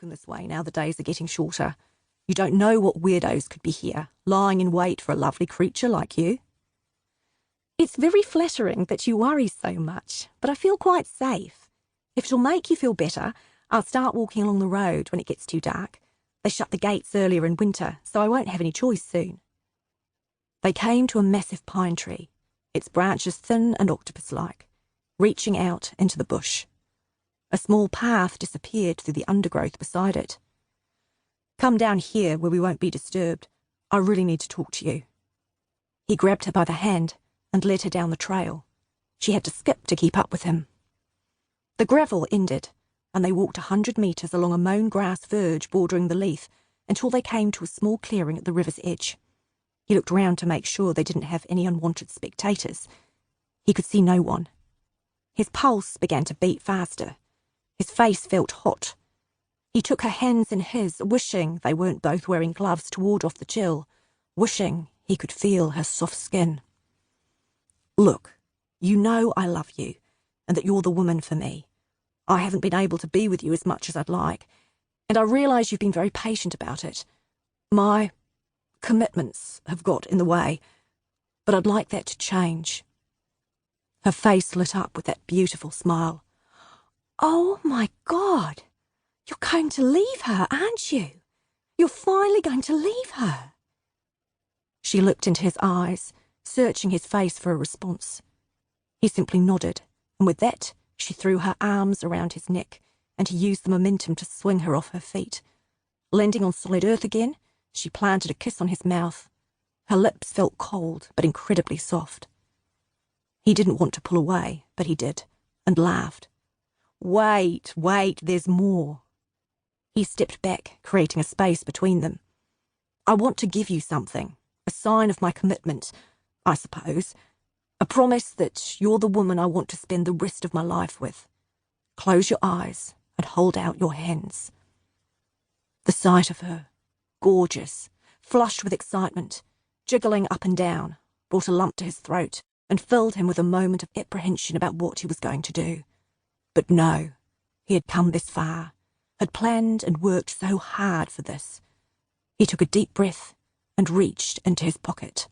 walking this way now the days are getting shorter. You don't know what weirdos could be here, lying in wait for a lovely creature like you. It's very flattering that you worry so much, but I feel quite safe. If it'll make you feel better, I'll start walking along the road when it gets too dark. They shut the gates earlier in winter, so I won't have any choice soon. They came to a massive pine tree, its branches thin and octopus-like, reaching out into the bush. A small path disappeared through the undergrowth beside it. Come down here where we won't be disturbed. I really need to talk to you. He grabbed her by the hand and led her down the trail. She had to skip to keep up with him. The gravel ended, and they walked 100 metres along a mown grass verge bordering the Leith until they came to a small clearing at the river's edge. He looked round to make sure they didn't have any unwanted spectators. He could see no one. His pulse began to beat faster. His face felt hot. He took her hands in his, wishing they weren't both wearing gloves to ward off the chill, wishing he could feel her soft skin. Look, you know I love you, and that you're the woman for me. I haven't been able to be with you as much as I'd like, and I realise you've been very patient about it. My commitments have got in the way, but I'd like that to change. Her face lit up with that beautiful smile. Oh my God! You're going to leave her, aren't you? You're finally going to leave her. She looked into his eyes, searching his face for a response. He simply nodded, and with that, she threw her arms around his neck, and he used the momentum to swing her off her feet. Landing on solid earth again, she planted a kiss on his mouth. Her lips felt cold, but incredibly soft. He didn't want to pull away, but he did, and laughed. Wait, there's more. He stepped back, creating a space between them. I want to give you something, a sign of my commitment, I suppose. A promise that you're the woman I want to spend the rest of my life with. Close your eyes and hold out your hands. The sight of her, gorgeous, flushed with excitement, jiggling up and down, brought a lump to his throat and filled him with a moment of apprehension about what he was going to do. But no, he had come this far, had planned and worked so hard for this. He took a deep breath and reached into his pocket.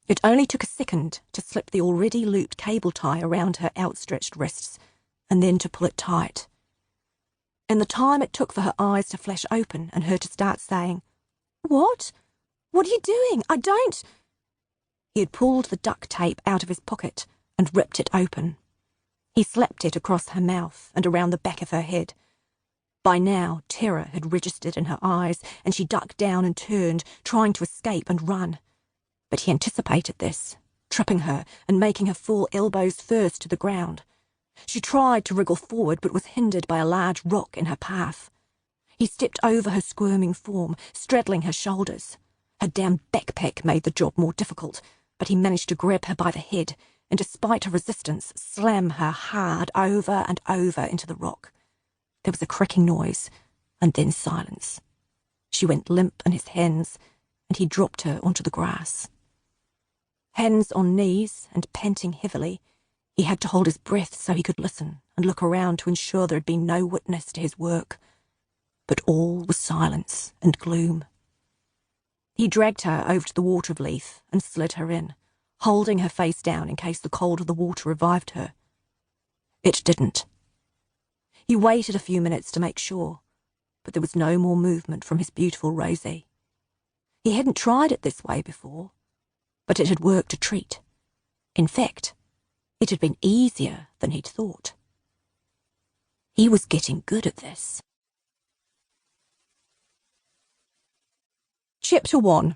It only took a second to slip the already looped cable tie around her outstretched wrists, and then to pull it tight. In the time it took for her eyes to flash open and her to start saying, What? What are you doing? I don't... He had pulled the duct tape out of his pocket and ripped it open. He slapped it across her mouth and around the back of her head. By now, terror had registered in her eyes, and she ducked down and turned, trying to escape and run. But he anticipated this, tripping her and making her fall elbows first to the ground. She tried to wriggle forward, but was hindered by a large rock in her path. He stepped over her squirming form, straddling her shoulders. Her damn backpack made the job more difficult, but he managed to grab her by the head, and despite her resistance, slam her hard over and over into the rock. There was a cracking noise, and then silence. She went limp in his hands, and he dropped her onto the grass. Hands on knees and panting heavily, he had to hold his breath so he could listen and look around to ensure there had been no witness to his work. But all was silence and gloom. He dragged her over to the water of Leith and slid her in, holding her face down in case the cold of the water revived her. It didn't. He waited a few minutes to make sure, but there was no more movement from his beautiful Rosie. He hadn't tried it this way before, but it had worked a treat. In fact, it had been easier than he'd thought. He was getting good at this. Chapter 1.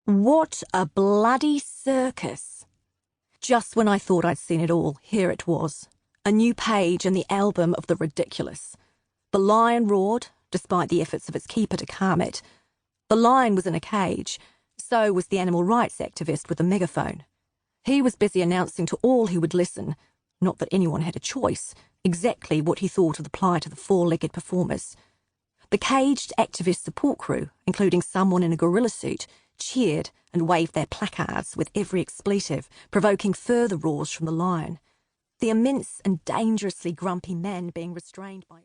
What a bloody circus! Just when I thought I'd seen it all, here it was. A new page in the album of the ridiculous. The lion roared, despite the efforts of its keeper to calm it. The lion was in a cage, so was the animal rights activist with a megaphone. He was busy announcing to all who would listen, not that anyone had a choice, exactly what he thought of the plight of the four-legged performers. The caged activist support crew, including someone in a gorilla suit, cheered and waved their placards with every expletive, provoking further roars from the lion. The immense and dangerously grumpy man being restrained by...